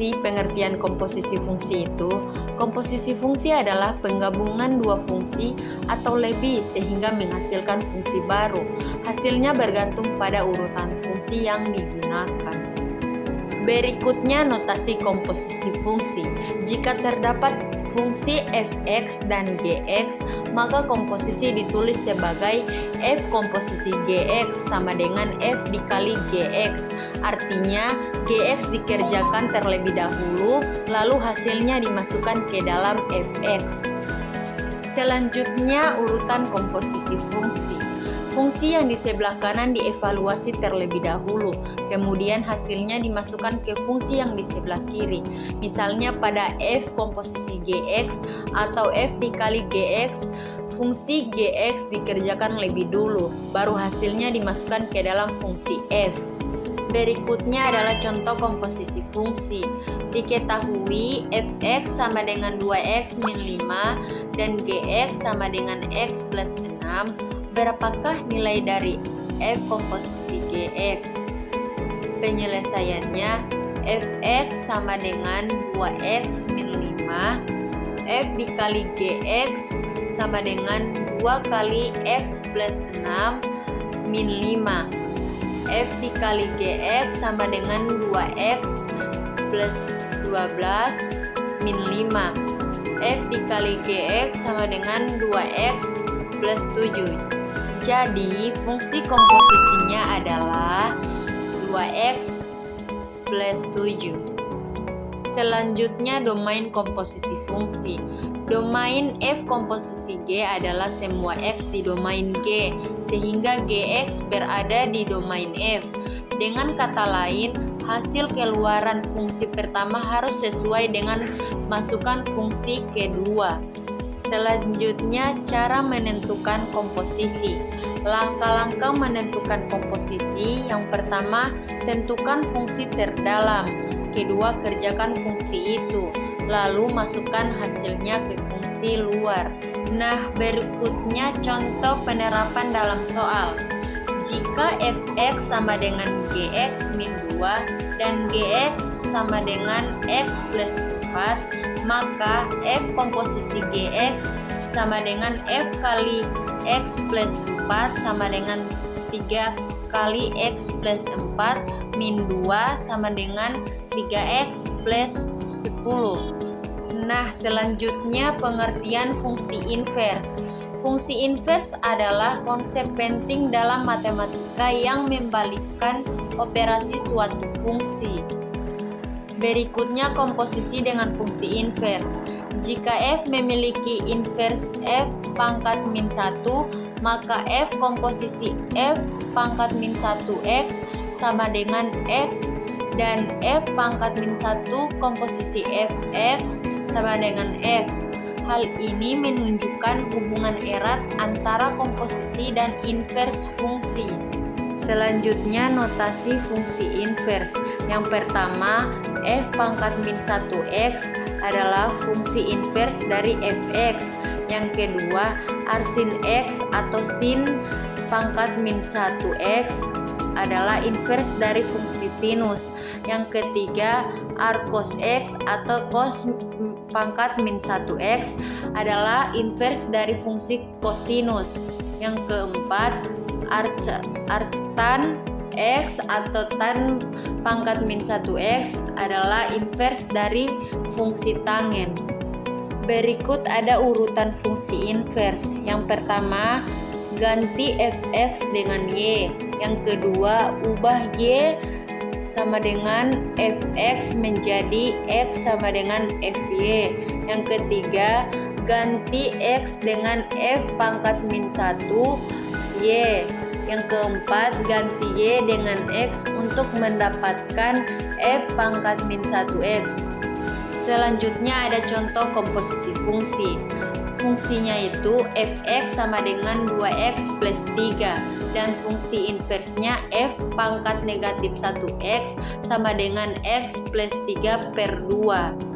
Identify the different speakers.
Speaker 1: sih pengertian komposisi fungsi itu? Komposisi fungsi adalah penggabungan dua fungsi atau lebih sehingga menghasilkan fungsi baru. Hasilnya bergantung pada urutan fungsi yang digunakan. Berikutnya notasi komposisi fungsi. Jika terdapat fungsi fx dan gx, maka komposisi ditulis sebagai f komposisi gx sama dengan f dikali gx. Artinya gx dikerjakan terlebih dahulu, lalu hasilnya dimasukkan ke dalam fx. Selanjutnya urutan komposisi fungsi. Fungsi yang di sebelah kanan dievaluasi terlebih dahulu, kemudian hasilnya dimasukkan ke fungsi yang di sebelah kiri. Misalnya pada f komposisi gx atau f dikali gx, fungsi gx dikerjakan lebih dulu, baru hasilnya dimasukkan ke dalam fungsi f. Berikutnya adalah contoh komposisi fungsi. Diketahui fx sama dengan 2x min 5 dan gx sama dengan x plus 6. Berapakah nilai dari f komposisi gx? Penyelesaiannya, fx sama dengan 2x min 5, f dikali gx sama dengan 2 kali x plus 6 min 5, f dikali gx sama dengan 2x plus 12 min 5, f dikali gx sama dengan 2x plus 7. Jadi, fungsi komposisinya adalah 2x plus 7. Selanjutnya, domain komposisi fungsi. Domain f komposisi g adalah semua x di domain g, sehingga gx berada di domain f. Dengan kata lain, hasil keluaran fungsi pertama harus sesuai dengan masukan fungsi kedua. Selanjutnya, cara menentukan komposisi. Langkah-langkah menentukan komposisi. Yang pertama, tentukan fungsi terdalam. Kedua, kerjakan fungsi itu. Lalu masukkan hasilnya ke fungsi luar. Nah, berikutnya contoh penerapan dalam soal. Jika fx sama dengan gx min 2 dan gx sama dengan x plus 4, maka f komposisi gx sama dengan f kali x plus 4 sama dengan 3 kali x plus 4 min 2 sama dengan 3x plus 10. Nah, selanjutnya pengertian fungsi invers. Fungsi invers adalah konsep penting dalam matematika yang membalikkan operasi suatu fungsi. Berikutnya komposisi dengan fungsi invers. Jika f memiliki invers f pangkat min 1, maka f komposisi f pangkat min 1x sama dengan x, dan f pangkat min 1 komposisi fx sama dengan x. Hal ini menunjukkan hubungan erat antara komposisi dan invers fungsi. Selanjutnya notasi fungsi invers. Yang pertama, f pangkat min 1x adalah fungsi invers dari fx. Yang kedua, arsin x atau sin pangkat min 1x adalah invers dari fungsi sinus. Yang ketiga, arcos x atau cos pangkat min 1x adalah invers dari fungsi kosinus. Yang keempat, arctan x atau tan pangkat min 1x adalah invers dari fungsi tangen. Berikut ada urutan fungsi invers. Yang pertama, ganti fx dengan y. Yang kedua, ubah y sama dengan fx menjadi x sama dengan fy. Yang ketiga, ganti x dengan f pangkat min 1 y. Yang keempat, ganti y dengan x untuk mendapatkan f pangkat min 1x. Selanjutnya ada contoh komposisi fungsi. Fungsinya itu fx sama dengan 2x plus 3, dan fungsi inversnya f pangkat negatif 1x sama dengan x plus 3 per 2.